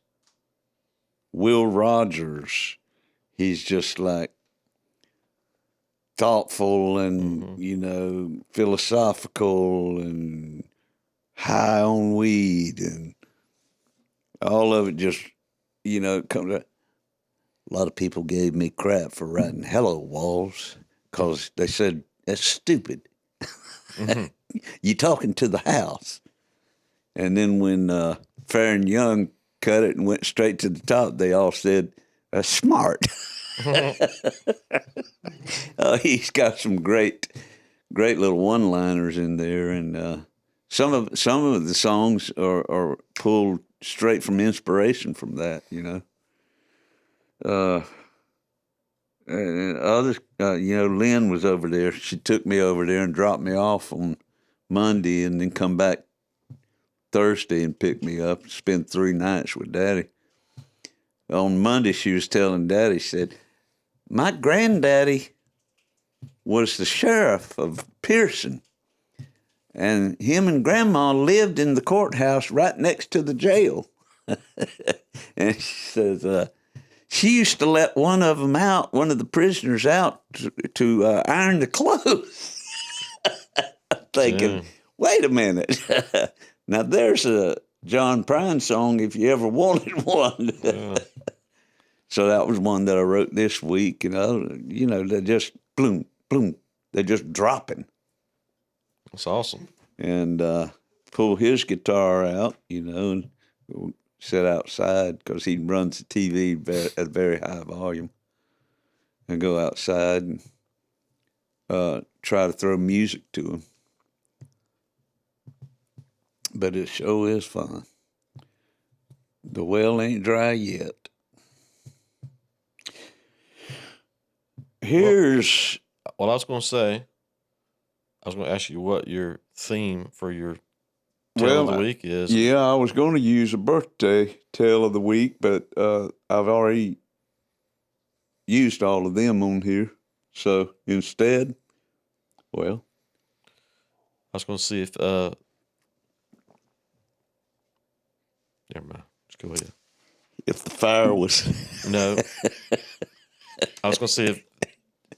Will Rogers. He's just like thoughtful and, philosophical and high on weed, and all of it just, comes out. A lot of people gave me crap for writing Hello Walls because they said, that's stupid. You talking to the house. And then when Fair and Young cut it and went straight to the top, they all said, smart. He's got some great little one-liners in there, and some of the songs are pulled straight from inspiration from that, And others, Lynn was over there. She took me over there and dropped me off on Monday, and then come back Thursday and pick me up. Spend 3 nights with Daddy. On Monday, she was telling Daddy, she said, my granddaddy was the sheriff of Pearson, and him and Grandma lived in the courthouse right next to the jail. And she says, she used to let one of the prisoners out to iron the clothes. Thinking, wait a minute. Now there's a John Prine song if you ever wanted one. So that was one that I wrote this week. They're just bloom, bloom. They're just dropping. That's awesome. And pull his guitar out, and sit outside because he runs the TV at a very high volume, and go outside and try to throw music to him. But it sure is fun. The well ain't dry yet. Here's... Well, I was going to ask you what your theme for your Tale of the Week is. Yeah, I was going to use a birthday Tale of the Week, but I've already used all of them on here. So instead, I was going to see if... Never mind. Just go ahead. If the fire was... No. I was going to see if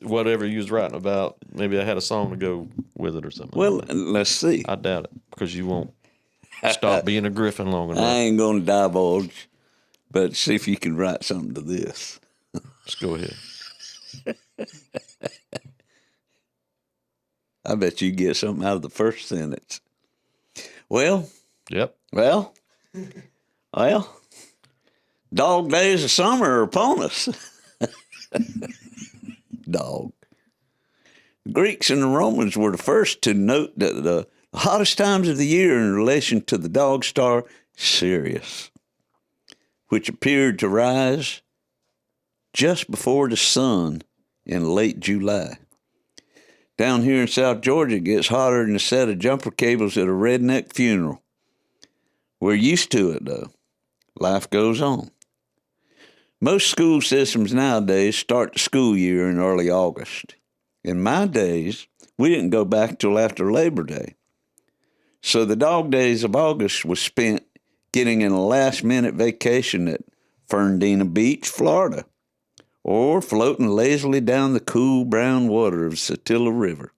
whatever you was writing about, maybe I had a song to go with it or something. Well, let's see. I doubt it, because you won't stop being a Griffin long enough. I ain't going to divulge, but see if you can write something to this. Just go ahead. I bet you get something out of the first sentence. Well, Yep. dog days of summer are upon us. Dog. The Greeks and the Romans were the first to note that the hottest times of the year in relation to the dog star Sirius, which appeared to rise just before the sun in late July. Down here in South Georgia, it gets hotter than a set of jumper cables at a redneck funeral. We're used to it, though. Life goes on. Most school systems nowadays start the school year in early August. In my days, we didn't go back till after Labor Day. So the dog days of August was spent getting in a last-minute vacation at Fernandina Beach, Florida, or floating lazily down the cool brown water of Satilla River,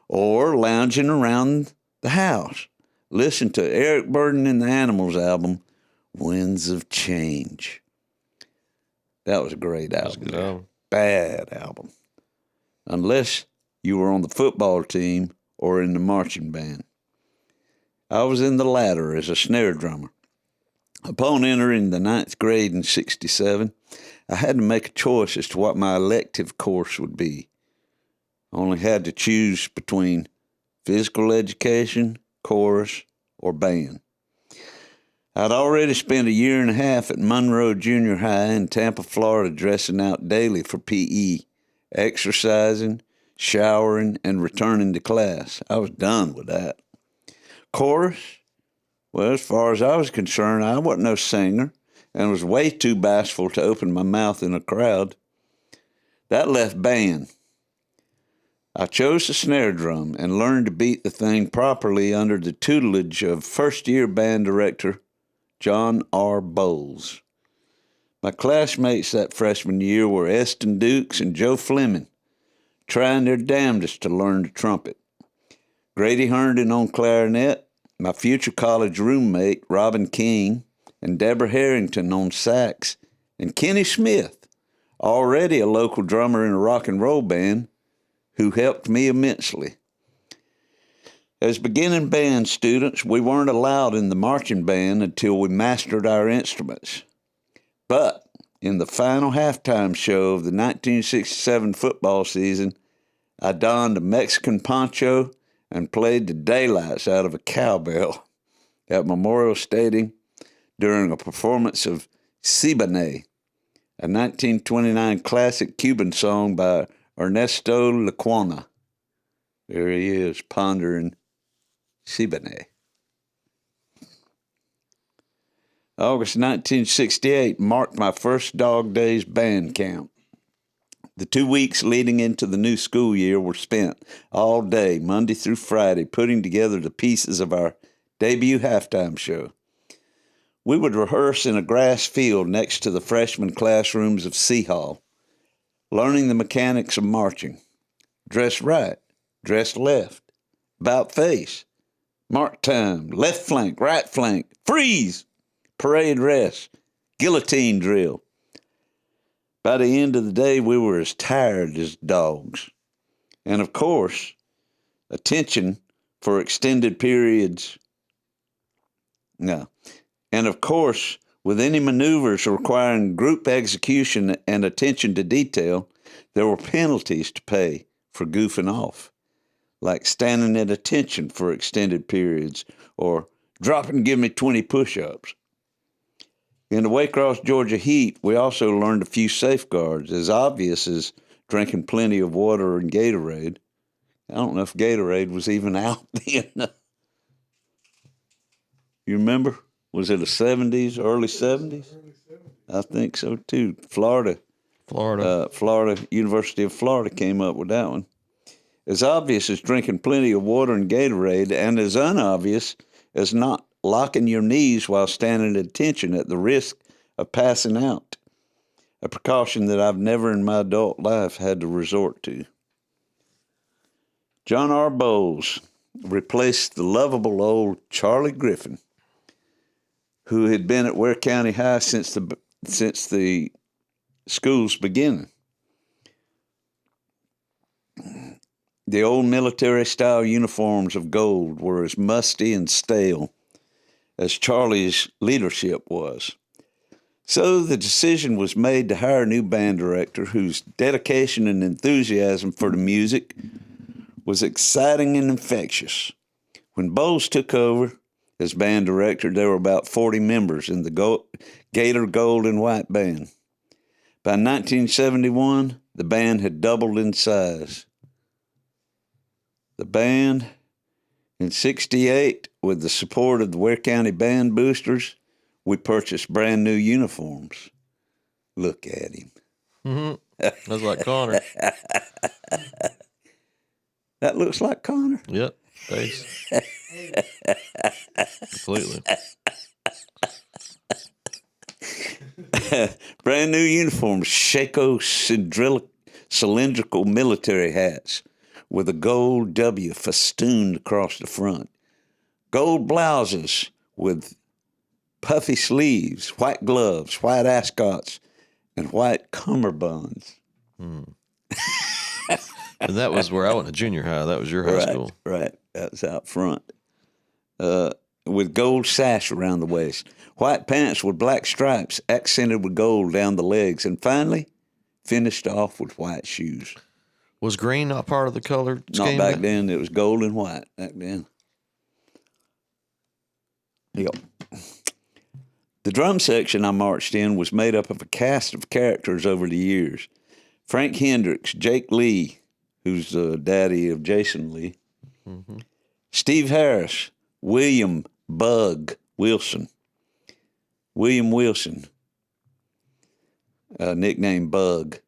or lounging around the house, listening to Eric Burdon and the Animals album, Winds of Change. That was a great album. Good album. Bad album. Unless you were on the football team or in the marching band. I was in the latter as a snare drummer. Upon entering the 9th grade in 1967, I had to make a choice as to what my elective course would be. I only had to choose between physical education, chorus, or band. I'd already spent a year and a half at Monroe Junior High in Tampa, Florida, dressing out daily for PE, exercising, showering, and returning to class. I was done with that. Chorus? Well, as far as I was concerned, I wasn't no singer and was way too bashful to open my mouth in a crowd. That left band. I chose the snare drum and learned to beat the thing properly under the tutelage of first-year band director John R. Bowles. My classmates that freshman year were Eston Dukes and Joe Fleming, trying their damnedest to learn the trumpet. Grady Herndon on clarinet, my future college roommate Robin King, and Deborah Harrington on sax, and Kenny Smith, already a local drummer in a rock and roll band, who helped me immensely. As beginning band students, we weren't allowed in the marching band until we mastered our instruments. But in the final halftime show of the 1967 football season, I donned a Mexican poncho and played the daylights out of a cowbell at Memorial Stadium during a performance of Siboney, a 1929 classic Cuban song by Ernesto Lecuona. There he is, pondering Siboney. August 1968 marked my first Dog Days band camp. The 2 weeks leading into the new school year were spent all day, Monday through Friday, putting together the pieces of our debut halftime show. We would rehearse in a grass field next to the freshman classrooms of C Hall, learning the mechanics of marching. Dress right, dress left, about face, mark time, left flank, right flank, freeze, parade rest, guillotine drill. By the end of the day, we were as tired as dogs. And of course, attention for extended periods. No. And of course, with any maneuvers requiring group execution and attention to detail, there were penalties to pay for goofing off, like standing at attention for extended periods or drop and give me 20 push-ups. In the Waycross, Georgia heat, we also learned a few safeguards, as obvious as drinking plenty of water and Gatorade. I don't know if Gatorade was even out then. You remember? Was it the 70s, early 70s? I think so, too. Florida, University of Florida came up with that one. As obvious as drinking plenty of water and Gatorade, and as unobvious as not locking your knees while standing at attention at the risk of passing out, a precaution that I've never in my adult life had to resort to. John R. Bowles replaced the lovable old Charlie Griffin, who had been at Ware County High since the school's beginning. The old military-style uniforms of gold were as musty and stale as Charlie's leadership was. So the decision was made to hire a new band director whose dedication and enthusiasm for the music was exciting and infectious. When Bowles took over as band director, there were about 40 members in the Gator Gold and White Band. By 1971, the band had doubled in size. The band, in 1968, with the support of the Ware County Band Boosters, we purchased brand new uniforms. Look at him. Mm-hmm. That's like Connor. That looks like Connor. Yep. Face. Completely. Brand new uniforms, Shako cylindrical military hats with a gold W festooned across the front. Gold blouses with puffy sleeves, white gloves, white ascots, and white cummerbunds. And that was where I went to junior high. That was your high school. Right. That was out front. With gold sash around the waist. White pants with black stripes accented with gold down the legs. And finally, finished off with white shoes. Was green not part of the color scheme? Not back then. It was gold and white back then. Yep. The drum section I marched in was made up of a cast of characters over the years. Frank Hendricks, Jake Lee, who's the daddy of Jason Lee, Steve Harris, William Bug Wilson, nicknamed Bug,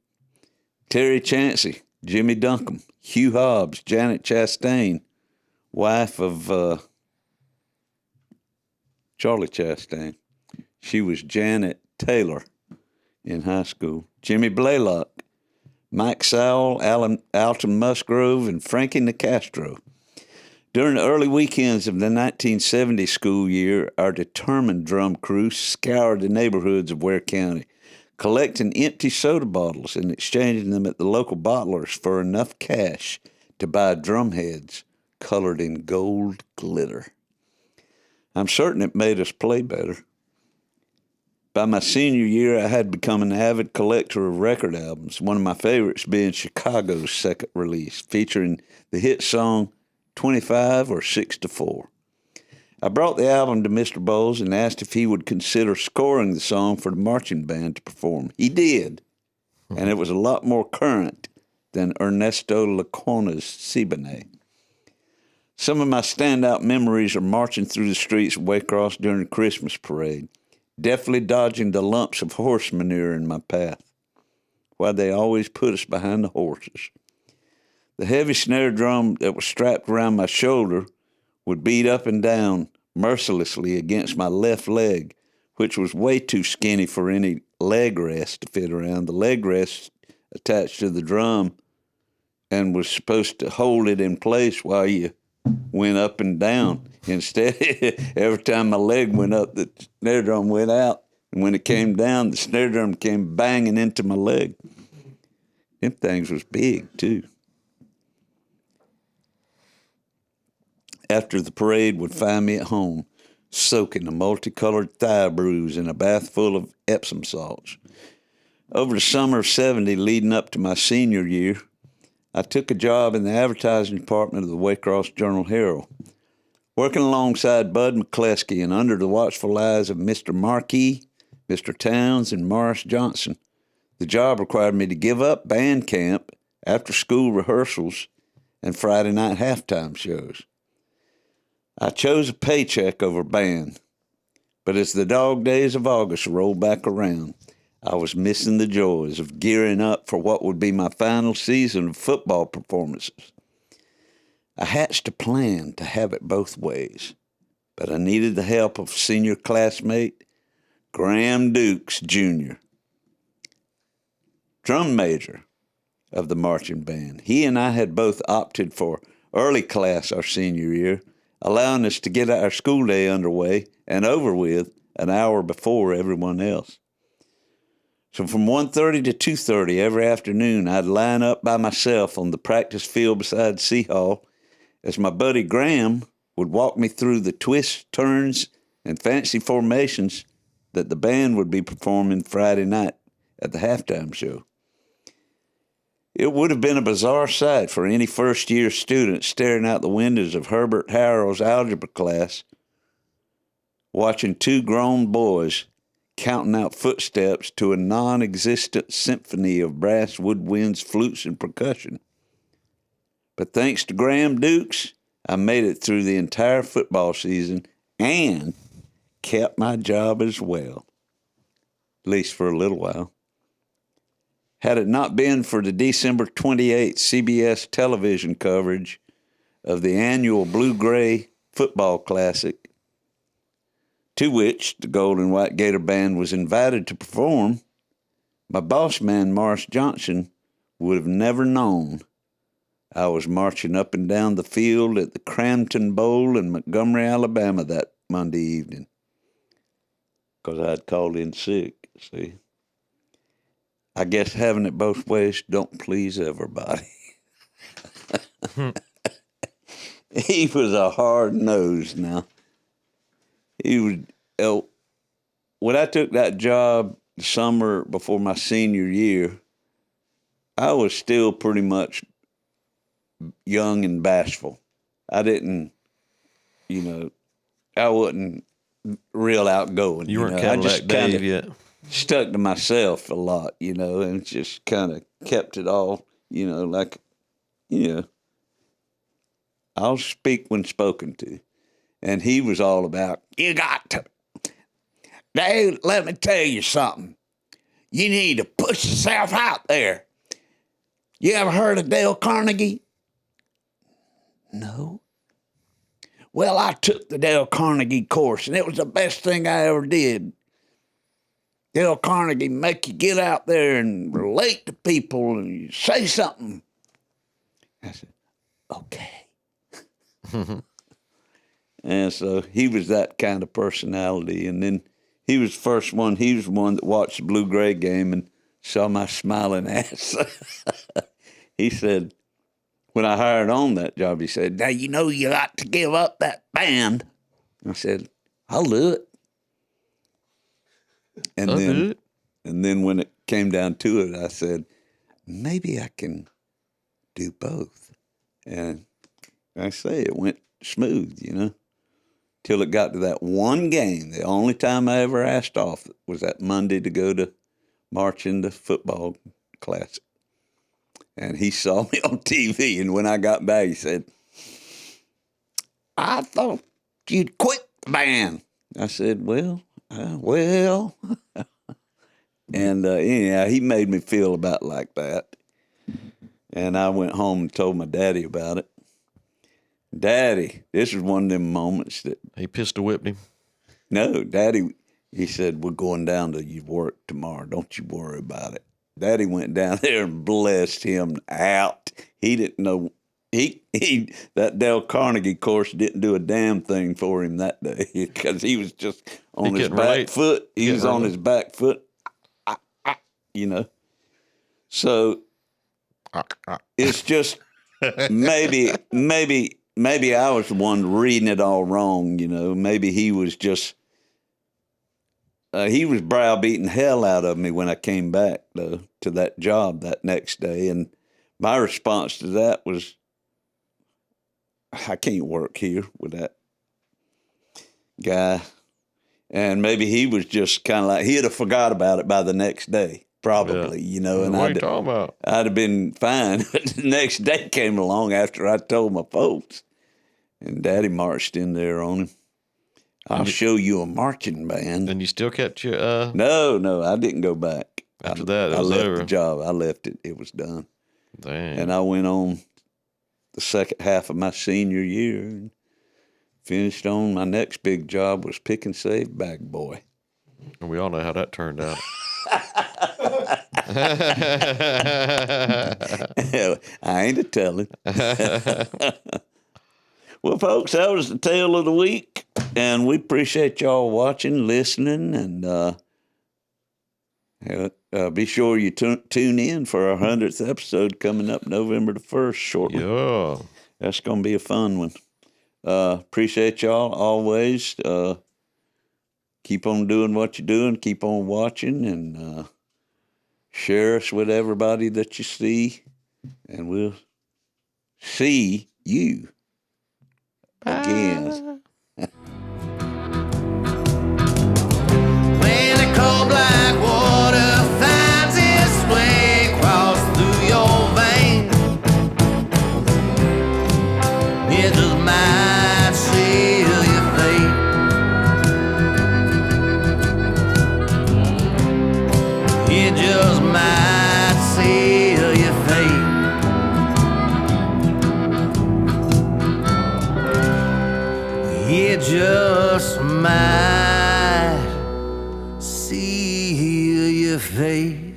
Terry Chansey, Jimmy Duncombe, Hugh Hobbs, Janet Chastain, wife of Charlie Chastain. She was Janet Taylor in high school. Jimmy Blaylock, Mike Sowell, Alton Musgrove, and Frankie Nicastro. During the early weekends of the 1970 school year, our determined drum crew scoured the neighborhoods of Ware County, collecting empty soda bottles and exchanging them at the local bottlers for enough cash to buy drum heads colored in gold glitter. I'm certain it made us play better. By my senior year, I had become an avid collector of record albums, one of my favorites being Chicago's second release, featuring the hit song 25 or 6-4. I brought the album to Mr. Bowles and asked if he would consider scoring the song for the marching band to perform. He did, and it was a lot more current than Ernesto Lecuona's Siboney. Some of my standout memories are marching through the streets of Waycross during the Christmas parade, deftly dodging the lumps of horse manure in my path. Why they always put us behind the horses. The heavy snare drum that was strapped around my shoulder would beat up and down mercilessly against my left leg, which was way too skinny for any leg rest to fit around. The leg rest attached to the drum and was supposed to hold it in place while you went up and down. Instead, every time my leg went up, the snare drum went out. And when it came down, the snare drum came banging into my leg. Them things was big, too. After the parade would find me at home, soaking a multicolored thigh bruise in a bath full of Epsom salts. Over the summer of 70, leading up to my senior year, I took a job in the advertising department of the Waycross Journal-Herald, working alongside Bud McCleskey and under the watchful eyes of Mr. Markey, Mr. Towns, and Morris Johnson. The job required me to give up band camp, after-school rehearsals, and Friday night halftime shows. I chose a paycheck over band, but as the dog days of August rolled back around, I was missing the joys of gearing up for what would be my final season of football performances. I hatched a plan to have it both ways, but I needed the help of senior classmate Graham Dukes, Jr., drum major of the marching band. He and I had both opted for early class our senior year, allowing us to get our school day underway and over with an hour before everyone else. So from 1:30 to 2:30 every afternoon, I'd line up by myself on the practice field beside C Hall as my buddy Graham would walk me through the twists, turns, and fancy formations that the band would be performing Friday night at the halftime show. It would have been a bizarre sight for any first-year student staring out the windows of Herbert Harrell's algebra class, watching two grown boys counting out footsteps to a non-existent symphony of brass, woodwinds, flutes, and percussion. But thanks to Graham Dukes, I made it through the entire football season and kept my job as well, at least for a little while. Had it not been for the December 28th CBS television coverage of the annual Blue-Gray Football Classic, to which the Gold and White Gator Band was invited to perform, my boss man, Morris Johnson, would have never known I was marching up and down the field at the Crampton Bowl in Montgomery, Alabama that Monday evening, because I'd called in sick, see. I guess having it both ways don't please everybody. He was a hard nose now. He was, when I took that job the summer before my senior year, I was still pretty much young and bashful. I didn't, I wasn't real outgoing. You weren't I just Cadillac Dave yet. stuck to myself a lot, and just kind of kept it all, I'll speak when spoken to. And he was all about, you got to. Dave, let me tell you something. You need to push yourself out there. You ever heard of Dale Carnegie? No. Well, I took the Dale Carnegie course, and it was the best thing I ever did. Dale Carnegie make you get out there and relate to people and say something. I said, okay. And so he was that kind of personality. And then he was the one that watched the Blue-Gray game and saw my smiling ass. He said, when I hired on that job, he said, now you got to give up that band. I said, I'll do it. And then when it came down to it, I said, maybe I can do both. And I say it went smooth, till it got to that one game. The only time I ever asked off was that Monday to go to march in the football classic. And he saw me on TV, and when I got back, he said, I thought you'd quit the band. I said, well. And anyhow, he made me feel about like that. And I went home and told my daddy about it. Daddy, this is one of them moments that... He pistol whipped him. No, Daddy, he said, we're going down to your work tomorrow. Don't you worry about it. Daddy went down there and blessed him out. He didn't know... that Dale Carnegie course didn't do a damn thing for him that day because he was just on his back foot. He was on his back foot, So it's just maybe I was the one reading it all wrong. Maybe he was just he was browbeating hell out of me when I came back though to that job that next day, and my response to that was, I can't work here with that guy. And maybe he was just kind of like, he'd have forgot about it by the next day, probably, And what are you talking about? I'd have been fine. But the next day came along after I told my folks. And Daddy marched in there on him. I'll show you a marching band. And you still kept your... No, I didn't go back. After that, it I was left over. the job. I left it. It was done. Dang. And I went on the second half of my senior year and finished on my next big job was pick and save bag boy. And we all know how that turned out. I ain't a telling. Well, folks, that was the tale of the week, and we appreciate y'all watching, listening, and be sure you tune in for our 100th episode coming up November the 1st shortly. Yeah. That's going to be a fun one. Appreciate y'all always. Keep on doing what you're doing. Keep on watching and share us with everybody that you see. and we'll see you again. When the cold black water finds its way across through your veins, it just might seal your fate. It just might seal your fate. It just might seal your fate.